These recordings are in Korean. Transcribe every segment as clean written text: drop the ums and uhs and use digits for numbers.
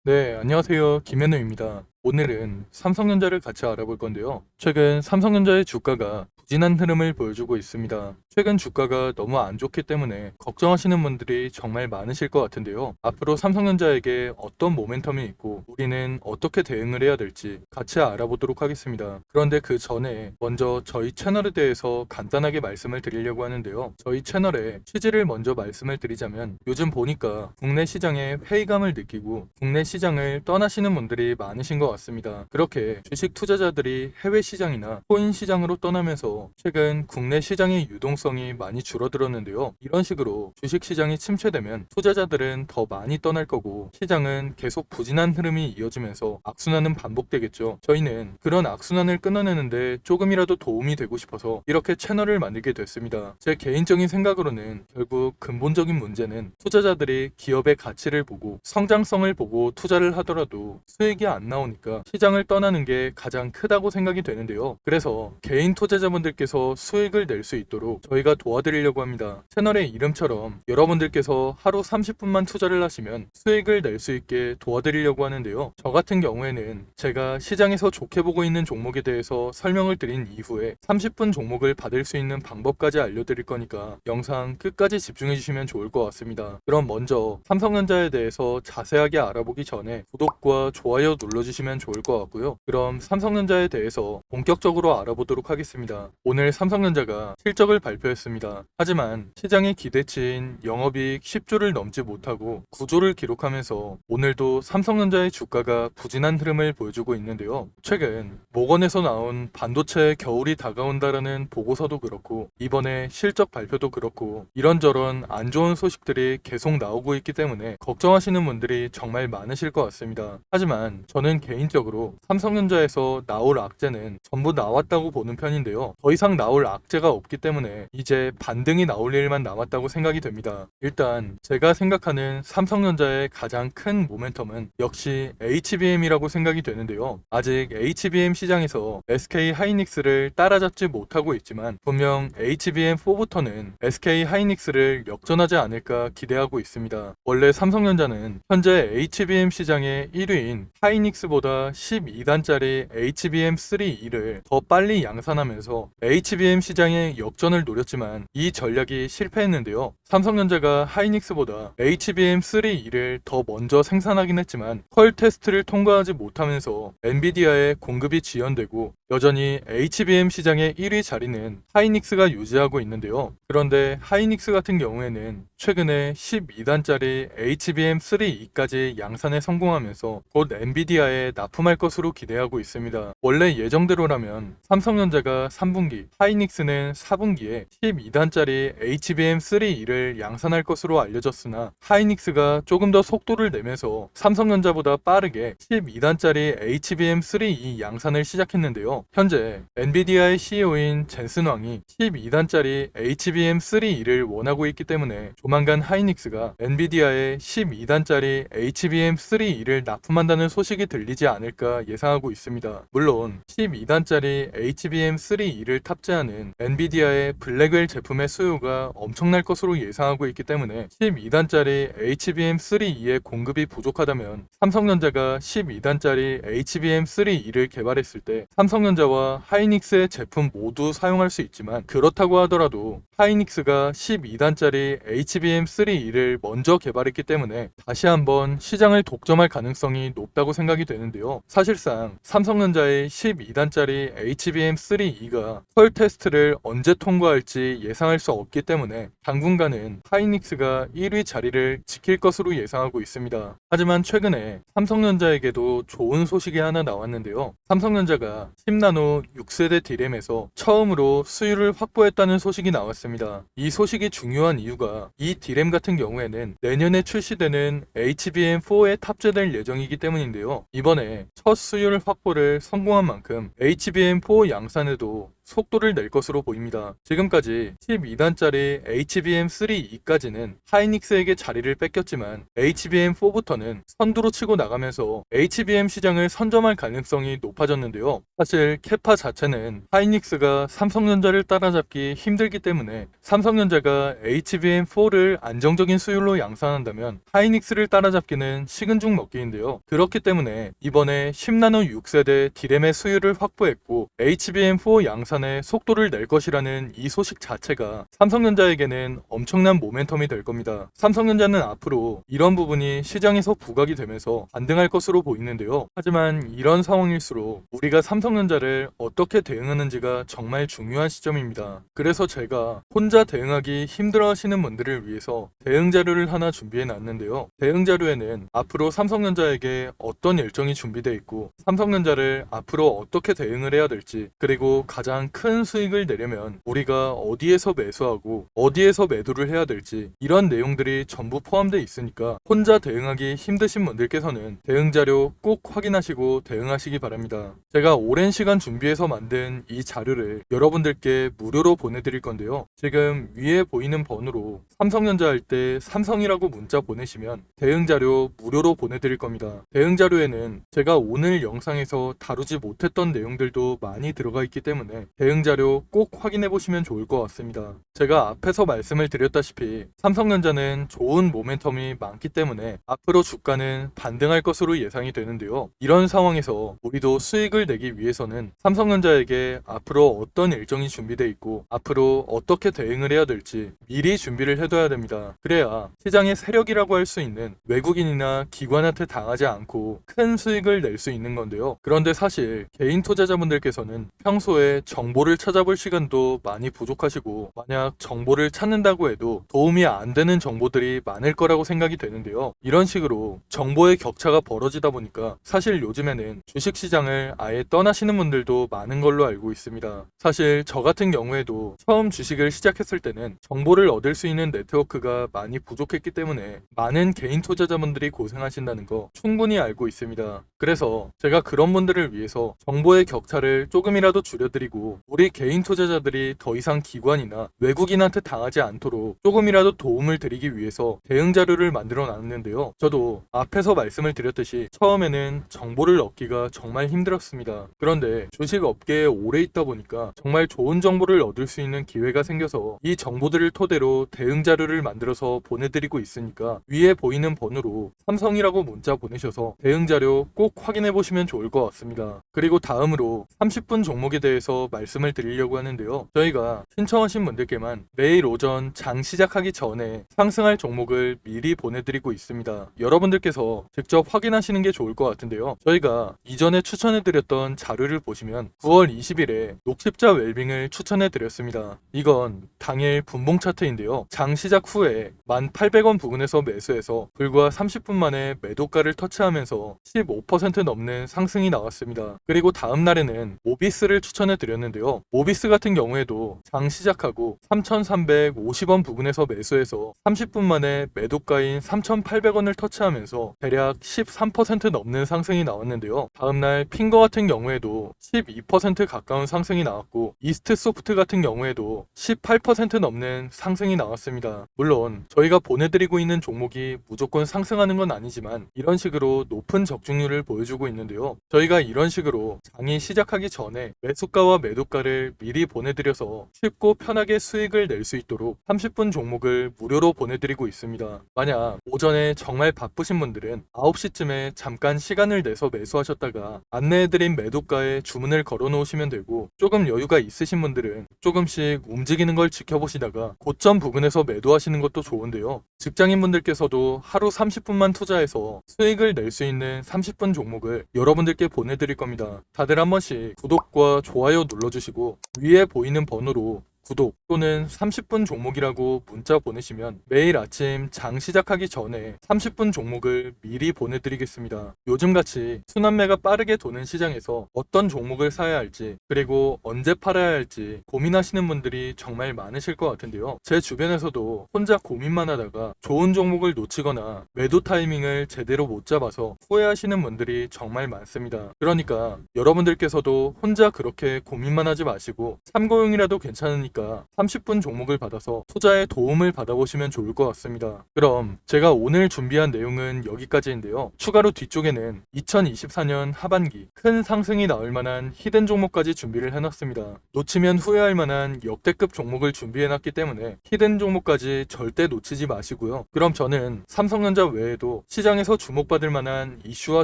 네, 안녕하세요. 김현우입니다. 오늘은 삼성전자를 같이 알아볼 건데요. 최근 삼성전자의 주가가 부진한 흐름을 보여주고 있습니다. 최근 주가가 너무 안 좋기 때문에 걱정하시는 분들이 정말 많으실 것 같은데요. 앞으로 삼성전자에게 어떤 모멘텀이 있고 우리는 어떻게 대응을 해야 될지 같이 알아보도록 하겠습니다. 그런데 그 전에 먼저 저희 채널에 대해서 간단하게 말씀을 드리려고 하는데요. 저희 채널의 취지를 먼저 말씀을 드리자면 요즘 보니까 국내 시장에 회의감을 느끼고 국내 시장을 떠나시는 분들이 많으신 것 같습니다. 그렇게 주식 투자자들이 해외 시장이나 코인 시장으로 떠나면서 최근 국내 시장의 유동성이 많이 줄어들었는데요. 이런 식으로 주식 시장이 침체되면 투자자들은 더 많이 떠날 거고 시장은 계속 부진한 흐름이 이어지면서 악순환은 반복되겠죠. 저희는 그런 악순환을 끊어내는데 조금이라도 도움이 되고 싶어서 이렇게 채널을 만들게 됐습니다. 제 개인적인 생각으로는 결국 근본적인 문제는 투자자들이 기업의 가치를 보고 성장성을 보고 투자를 하더라도 수익이 안 나오니까 시장을 떠나는 게 가장 크다고 생각이 되는데요. 그래서 개인 투자자분들께서 수익을 낼 수 있도록 저희가 도와드리려고 합니다. 채널의 이름처럼 여러분들께서 하루 30분만 투자를 하시면 수익을 낼 수 있게 도와드리려고 하는데요. 저 같은 경우에는 제가 시장에서 좋게 보고 있는 종목에 대해서 설명을 드린 이후에 30분 종목을 받을 수 있는 방법까지 알려드릴 거니까 영상 끝까지 집중해 주시면 좋을 것 같습니다. 그럼 먼저 삼성전자에 대해서 자세하게 알아보기 전에 구독과 좋아요 눌러주시면 좋을 것 같고요. 그럼 삼성전자에 대해서 본격적으로 알아보도록 하겠습니다. 오늘 삼성전자가 실적을 발표했습니다. 하지만 시장의 기대치인 영업이익 10조를 넘지 못하고 9조를 기록하면서 오늘도 삼성전자의 주가가 부진한 흐름을 보여주고 있는데요. 최근 모건에서 나온 반도체 겨울이 다가온다라는 보고서도 그렇고 이번에 실적 발표도 그렇고 이런저런 안 좋은 소식들이 계속 나오고 있기 때문에 걱정하시는 분들이 정말 많으실 것 같습니다. 하지만 저는 개인적으로 삼성전자에서 나올 악재는 전부 나왔다고 보는 편인데요. 더 이상 나올 악재가 없기 때문에 이제 반등이 나올 일만 남았다고 생각이 됩니다. 일단 제가 생각하는 삼성전자의 가장 큰 모멘텀은 역시 HBM이라고 생각이 되는데요. 아직 HBM 시장에서 SK 하이닉스를 따라잡지 못하고 있지만 분명 HBM4부터는 SK 하이닉스를 역전하지 않을까 기대하고 있습니다. 원래 삼성전자는 현재 HBM 시장의 1위인 하이닉스보다 12단짜리 HBM3E를 더 빨리 양산하면서 HBM 시장의 역전을 노렸지만 이 전략이 실패했는데요. 삼성전자가 하이닉스보다 HBM3E를 더 먼저 생산하긴 했지만 퀄 테스트를 통과하지 못하면서 엔비디아의 공급이 지연되고 여전히 HBM 시장의 1위 자리는 하이닉스가 유지하고 있는데요. 그런데 하이닉스 같은 경우에는 최근에 12단짜리 HBM3E까지 양산에 성공하면서 곧 엔비디아에 납품할 것으로 기대하고 있습니다. 원래 예정대로라면 삼성전자가 3분기, 하이닉스는 4분기에 12단짜리 HBM3E를 양산할 것으로 알려졌으나 하이닉스가 조금 더 속도를 내면서 삼성전자보다 빠르게 12단짜리 HBM3E 양산을 시작했는데요. 현재 엔비디아의 CEO인 젠슨 왕이 12단짜리 HBM3E를 원하고 있기 때문에 조만간 하이닉스가 엔비디아에 12단짜리 HBM3E를 납품한다는 소식이 들리지 않을까 예상하고 있습니다. 물론 12단짜리 HBM3E를 탑재하는 엔비디아의 블랙웰 제품의 수요가 엄청날 것으로 예상하고 있기 때문에 12단짜리 HBM3E의 공급이 부족하다면 삼성전자가 12단짜리 HBM3E를 개발했을 때 삼성전자와 하이닉스의 제품 모두 사용할 수 있지만 그렇다고 하더라도 하이닉스가 12단짜리 HBM3E를 먼저 개발했기 때문에 다시 한번 시장을 독점할 가능성이 높다고 생각이 되는데요. 사실상 삼성전자의 12단짜리 HBM3E가 퀄 테스트를 언제 통과할지 예상할 수 없기 때문에 당분간은 하이닉스가 1위 자리를 지킬 것으로 예상하고 있습니다. 하지만 최근에 삼성전자에게도 좋은 소식이 하나 나왔는데요. 삼성전자가 10나노 6세대 D램에서 처음으로 수율을 확보했다는 소식이 나왔습니다. 이 소식이 중요한 이유가 이 D램 같은 경우에는 내년에 출시되는 HBM4에 탑재될 예정이기 때문인데요. 이번에 첫 수율 확보를 성공한 만큼 HBM4 양산에도 속도를 낼 것으로 보입니다. 지금까지 12단짜리 HBM3E까지는 하이닉스에게 자리를 뺏겼지만 HBM4부터는 선두로 치고 나가면서 HBM 시장을 선점할 가능성이 높아졌는데요. 사실 캐파 자체는 하이닉스가 삼성전자를 따라잡기 힘들기 때문에 삼성전자가 HBM4를 안정적인 수율로 양산한다면 하이닉스를 따라잡기는 식은 죽 먹기인데요. 그렇기 때문에 이번에 10나노 6세대 D램의 수율을 확보했고 HBM4 양산에 속도를 낼 것이라는 이 소식 자체가 삼성전자에게는 엄청난 모멘텀이 될 겁니다. 삼성전자는 앞으로 이런 부분이 시장에서 부각이 되면서 반등할 것으로 보이는데요. 하지만 이런 상황일수록 우리가 삼성전자를 어떻게 대응하는지가 정말 중요한 시점입니다. 그래서 제가 혼자 대응하기 힘들어 하시는 분들을 위해서 대응 자료를 하나 준비해 놨는데요. 대응 자료에는 앞으로 삼성전자에게 어떤 일정이 준비되어 있고 삼성전자를 앞으로 어떻게 대응을 해야 될지, 그리고 가장 큰 수익을 내려면 우리가 어디에서 매수하고 어디에서 매도를 해야 될지, 이런 내용들이 전부 포함되어 있으니까 혼자 대응하기 힘드신 분들께서는 대응 자료 꼭 확인하시고 대응하시기 바랍니다. 제가 오랜 시간 준비해서 만든 이 자료를 여러분들께 무료로 보내드릴 건데요. 지금 위에 보이는 번호로 삼성전자 할 때 삼성이라고 문자 보내시면 대응 자료 무료로 보내드릴 겁니다. 대응 자료에는 제가 오늘 영상에서 다루지 못했던 내용들도 많이 들어가 있기 때문에 대응 자료 꼭 확인해 보시면 좋을 것 같습니다. 제가 앞에서 말씀을 드렸다시피 삼성전자는 좋은 모멘텀이 많기 때문에 앞으로 주가는 반등할 것으로 예상이 되는데요. 이런 상황에서 우리도 수익을 내기 위해서는 삼성전자에게 앞으로 어떤 일정이 준비되어 있고 앞으로 어떻게 대응을 해야 될지 미리 준비를 해둬야 됩니다. 그래야 시장의 세력이라고 할 수 있는 외국인이나 기관한테 당하지 않고 큰 수익을 낼 수 있는 건데요. 그런데 사실 개인 투자자분들께서는 평소에 정보를 찾아볼 시간도 많이 부족하시고, 만약 정보를 찾는다고 해도 도움이 안 되는 정보들이 많을 거라고 생각이 되는데요. 이런 식으로 정보의 격차가 벌어지다 보니까 사실 요즘에는 주식시장을 아예 떠나시는 분들도 많은 걸로 알고 있습니다. 사실 저 같은 경우에도 처음 주식을 시작했을 때는 정보를 얻을 수 있는 네트워크가 많이 부족했기 때문에 많은 개인 투자자분들이 고생하신다는 거 충분히 알고 있습니다. 그래서 제가 그런 분들을 위해서 정보의 격차를 조금이라도 줄여드리고 우리 개인 투자자들이 더 이상 기관이나 외국인한테 당하지 않도록 조금이라도 도움을 드리기 위해서 대응 자료를 만들어 놨는데요. 저도 앞에서 말씀을 드렸듯이 처음에는 정보를 얻기가 정말 힘들었습니다. 그런데 주식 업계에 오래 있다 보니까 정말 좋은 정보를 얻을 수 있는 기회가 생겨서 이 정보들을 토대로 대응 자료를 만들어서 보내드리고 있으니까 위에 보이는 번호로 삼성이라고 문자 보내셔서 대응 자료 꼭 확인해 보시면 좋을 것 같습니다. 그리고 다음으로 30분 종목에 대해서 말씀을 드리려고 하는데요. 저희가 신청하신 분들께만 내일 오전 장 시작하기 전에 상승할 종목을 미리 보내드리고 있습니다. 여러분들께서 직접 확인하시는 게 좋을 것 같은데요. 저희가 이전에 추천해드렸던 자료를 보시면 9월 20일에 녹십자 웰빙을 추천해드렸습니다. 이건 당일 분봉 차트인데요. 장 시작 후에 1,800원 부근에서 매수해서 불과 30분 만에 매도가를 터치하면서 15% 넘는 상승이 나왔습니다. 그리고 다음 날에는 모비스를 추천해 드렸는데요. 모비스 같은 경우에도 장 시작하고 3,350원 부근에서 매수해서 30분 만에 매도가인 3,800원을 터치하면서 대략 13% 넘는 상승이 나왔는데요. 다음날 핑거 같은 경우에도 12% 가까운 상승이 나왔고, 이스트 소프트 같은 경우에도 18% 넘는 상승이 나왔습니다. 물론 저희가 보내드리고 있는 종목이 무조건 상승하는 건 아니지만 이런 식으로 높은 적중률을 보여주고 있는데요. 저희가 이런 식으로 장이 시작하기 전에 매수가와 매도가를 미리 보내드려서 쉽고 편하게 수익을 낼 수 있도록 30분 종목을 무료로 보내드리고 있습니다. 만약 오전에 정말 바쁘신 분들은 9시쯤에 잠깐 시간을 내서 매수하셨다가 안내해드린 매도가에 주문을 걸어 놓으시면 되고, 조금 여유가 있으신 분들은 조금씩 움직이는 걸 지켜보시다가 고점 부근에서 매도하시는 것도 좋은데요. 직장인분들께서도 하루 30분만 투자해서 수익을 낼 수 있는 30분 종목을 여러분들께 보내드릴 겁니다. 다들 한 번씩 구독과 좋아요 눌러주시고 위에 보이는 번호로 구독 또는 30분 종목이라고 문자 보내시면 매일 아침 장 시작하기 전에 30분 종목을 미리 보내드리겠습니다. 요즘같이 순환매가 빠르게 도는 시장에서 어떤 종목을 사야 할지 그리고 언제 팔아야 할지 고민하시는 분들이 정말 많으실 것 같은데요. 제 주변에서도 혼자 고민만 하다가 좋은 종목을 놓치거나 매도 타이밍을 제대로 못 잡아서 후회하시는 분들이 정말 많습니다. 그러니까 여러분들께서도 혼자 그렇게 고민만 하지 마시고 참고용이라도 괜찮으니까 30분 종목을 받아서 투자에 도움을 받아보시면 좋을 것 같습니다. 그럼 제가 오늘 준비한 내용은 여기까지인데요. 추가로 뒤쪽에는 2024년 하반기 큰 상승이 나올 만한 히든 종목까지 준비를 해놨습니다. 놓치면 후회할 만한 역대급 종목을 준비해놨기 때문에 히든 종목까지 절대 놓치지 마시고요. 그럼 저는 삼성전자 외에도 시장에서 주목받을 만한 이슈와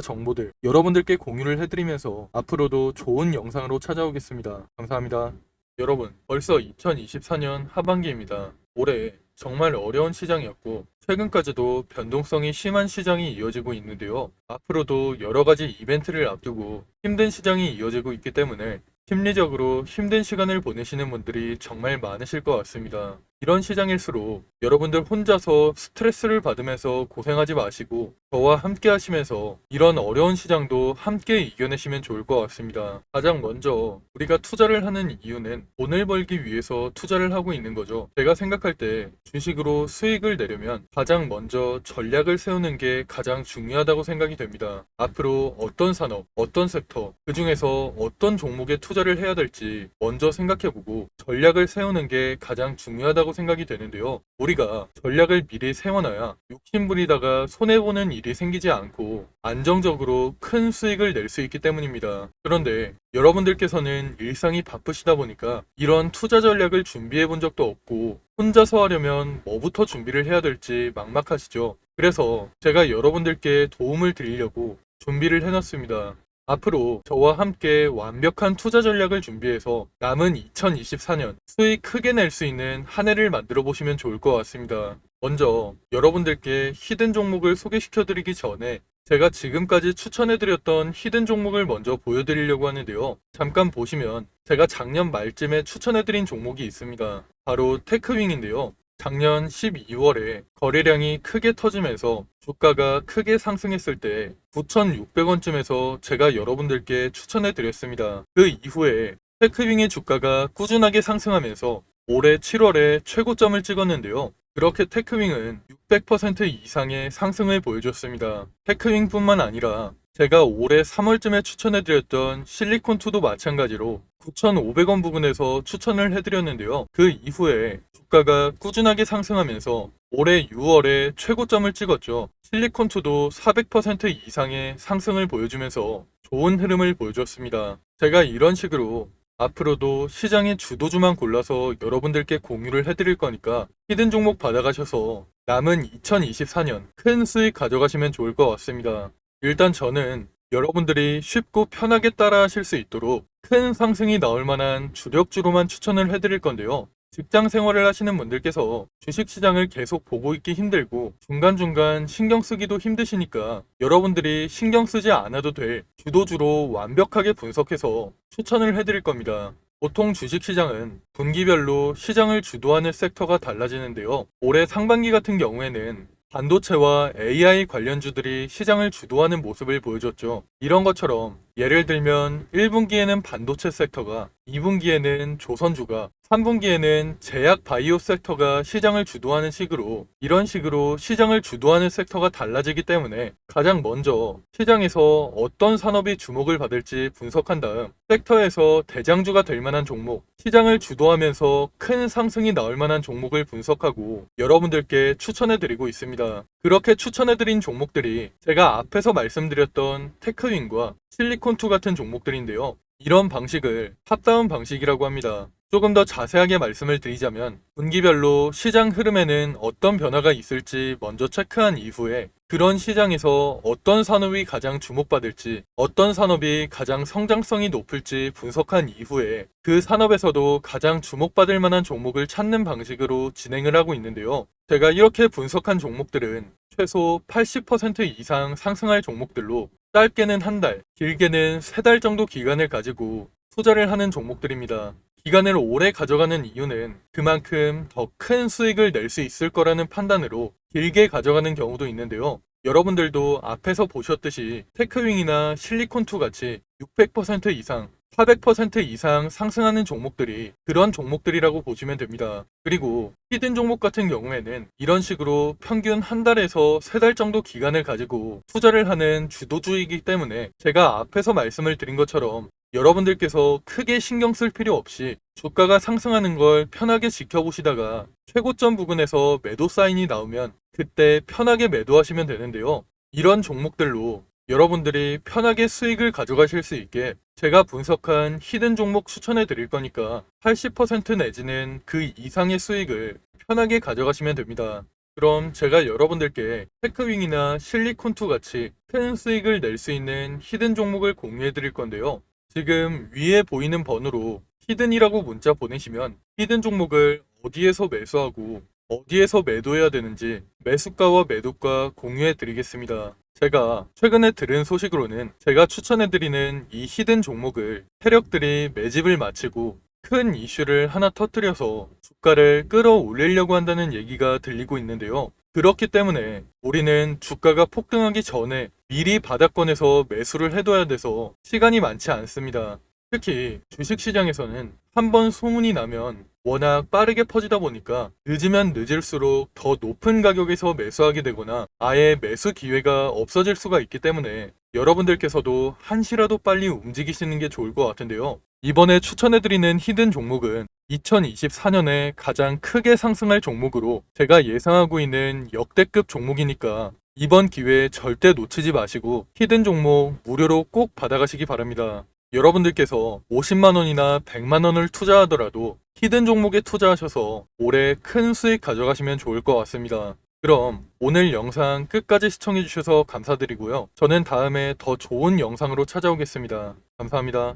정보들 여러분들께 공유를 해드리면서 앞으로도 좋은 영상으로 찾아오겠습니다. 감사합니다. 여러분, 벌써 2024년 하반기입니다. 올해 정말 어려운 시장이었고 최근까지도 변동성이 심한 시장이 이어지고 있는데요. 앞으로도 여러 가지 이벤트를 앞두고 힘든 시장이 이어지고 있기 때문에 심리적으로 힘든 시간을 보내시는 분들이 정말 많으실 것 같습니다. 이런 시장일수록 여러분들 혼자서 스트레스를 받으면서 고생하지 마시고 저와 함께 하시면서 이런 어려운 시장도 함께 이겨내시면 좋을 것 같습니다. 가장 먼저 우리가 투자를 하는 이유는 돈을 벌기 위해서 투자를 하고 있는 거죠. 제가 생각할 때 주식으로 수익을 내려면 가장 먼저 전략을 세우는 게 가장 중요하다고 생각이 됩니다. 앞으로 어떤 산업, 어떤 섹터, 그 중에서 어떤 종목에 투자를 해야 될지 먼저 생각해보고 전략을 세우는 게 가장 중요하다고 생각이 되는데요. 우리가 전략을 미리 세워놔야 욕심부리다가 손해보는 일이 생기지 않고 안정적으로 큰 수익을 낼 수 있기 때문입니다. 그런데 여러분들께서는 일상이 바쁘시다 보니까 이런 투자 전략을 준비해 본 적도 없고 혼자서 하려면 뭐부터 준비를 해야 될지 막막하시죠. 그래서 제가 여러분들께 도움을 드리려고 준비를 해놨습니다. 앞으로 저와 함께 완벽한 투자 전략을 준비해서 남은 2024년 수익 크게 낼 수 있는 한 해를 만들어 보시면 좋을 것 같습니다. 먼저 여러분들께 히든 종목을 소개시켜 드리기 전에 제가 지금까지 추천해드렸던 히든 종목을 먼저 보여드리려고 하는데요. 잠깐 보시면 제가 작년 말쯤에 추천해드린 종목이 있습니다. 바로 테크윙인데요. 작년 12월에 거래량이 크게 터지면서 주가가 크게 상승했을 때 9,600원쯤에서 제가 여러분들께 추천해 드렸습니다. 그 이후에 테크윙의 주가가 꾸준하게 상승하면서 올해 7월에 최고점을 찍었는데요. 그렇게 테크윙은 600% 이상의 상승을 보여줬습니다. 테크윙뿐만 아니라 제가 올해 3월쯤에 추천해드렸던 실리콘2도 마찬가지로 9,500원 부근에서 추천을 해드렸는데요. 그 이후에 주가가 꾸준하게 상승하면서 올해 6월에 최고점을 찍었죠. 실리콘2도 400% 이상의 상승을 보여주면서 좋은 흐름을 보여줬습니다. 제가 이런 식으로 앞으로도 시장의 주도주만 골라서 여러분들께 공유를 해드릴 거니까 히든 종목 받아가셔서 남은 2024년 큰 수익 가져가시면 좋을 것 같습니다. 일단 저는 여러분들이 쉽고 편하게 따라 하실 수 있도록 큰 상승이 나올 만한 주력주로만 추천을 해드릴 건데요. 직장 생활을 하시는 분들께서 주식시장을 계속 보고 있기 힘들고 중간중간 신경 쓰기도 힘드시니까 여러분들이 신경 쓰지 않아도 될 주도주로 완벽하게 분석해서 추천을 해드릴 겁니다. 보통 주식시장은 분기별로 시장을 주도하는 섹터가 달라지는데요. 올해 상반기 같은 경우에는 반도체와 AI 관련주들이 시장을 주도하는 모습을 보여줬죠. 이런 것처럼 예를 들면 1분기에는 반도체 섹터가, 2분기에는 조선주가, 3분기에는 제약 바이오 섹터가 시장을 주도하는 식으로 이런 식으로 시장을 주도하는 섹터가 달라지기 때문에 가장 먼저 시장에서 어떤 산업이 주목을 받을지 분석한 다음 섹터에서 대장주가 될 만한 종목, 시장을 주도하면서 큰 상승이 나올 만한 종목을 분석하고 여러분들께 추천해 드리고 있습니다. 그렇게 추천해 드린 종목들이 제가 앞에서 말씀드렸던 테크윙과 실리콘2 같은 종목들인데요. 이런 방식을 탑다운 방식이라고 합니다. 조금 더 자세하게 말씀을 드리자면 분기별로 시장 흐름에는 어떤 변화가 있을지 먼저 체크한 이후에 그런 시장에서 어떤 산업이 가장 주목받을지 어떤 산업이 가장 성장성이 높을지 분석한 이후에 그 산업에서도 가장 주목받을 만한 종목을 찾는 방식으로 진행을 하고 있는데요. 제가 이렇게 분석한 종목들은 최소 80% 이상 상승할 종목들로 짧게는 한 달, 길게는 세 달 정도 기간을 가지고 투자를 하는 종목들입니다. 기간을 오래 가져가는 이유는 그만큼 더 큰 수익을 낼 수 있을 거라는 판단으로 길게 가져가는 경우도 있는데요. 여러분들도 앞에서 보셨듯이 테크윙이나 실리콘2 같이 600% 이상, 400% 이상 상승하는 종목들이 그런 종목들이라고 보시면 됩니다. 그리고 히든 종목 같은 경우에는 이런 식으로 평균 한 달에서 세 달 정도 기간을 가지고 투자를 하는 주도주이기 때문에 제가 앞에서 말씀을 드린 것처럼 여러분들께서 크게 신경 쓸 필요 없이 주가가 상승하는 걸 편하게 지켜보시다가 최고점 부근에서 매도 사인이 나오면 그때 편하게 매도하시면 되는데요. 이런 종목들로 여러분들이 편하게 수익을 가져가실 수 있게 제가 분석한 히든 종목 추천해 드릴 거니까 80% 내지는 그 이상의 수익을 편하게 가져가시면 됩니다. 그럼 제가 여러분들께 테크윙이나 실리콘2 같이 큰 수익을 낼 수 있는 히든 종목을 공유해 드릴 건데요. 지금 위에 보이는 번호로 히든이라고 문자 보내시면 히든 종목을 어디에서 매수하고 어디에서 매도해야 되는지 매수가와 매도가 공유해 드리겠습니다. 제가 최근에 들은 소식으로는 제가 추천해 드리는 이 히든 종목을 세력들이 매집을 마치고 큰 이슈를 하나 터뜨려서 주가를 끌어올리려고 한다는 얘기가 들리고 있는데요. 그렇기 때문에 우리는 주가가 폭등하기 전에 미리 바닥권에서 매수를 해둬야 돼서 시간이 많지 않습니다. 특히 주식시장에서는 한번 소문이 나면 워낙 빠르게 퍼지다 보니까 늦으면 늦을수록 더 높은 가격에서 매수하게 되거나 아예 매수 기회가 없어질 수가 있기 때문에 여러분들께서도 한시라도 빨리 움직이시는 게 좋을 것 같은데요. 이번에 추천해드리는 히든 종목은 2024년에 가장 크게 상승할 종목으로 제가 예상하고 있는 역대급 종목이니까 이번 기회에 절대 놓치지 마시고 히든 종목 무료로 꼭 받아가시기 바랍니다. 여러분들께서 50만원이나 100만원을 투자하더라도 히든 종목에 투자하셔서 올해 큰 수익 가져가시면 좋을 것 같습니다. 그럼 오늘 영상 끝까지 시청해주셔서 감사드리고요. 저는 다음에 더 좋은 영상으로 찾아오겠습니다. 감사합니다.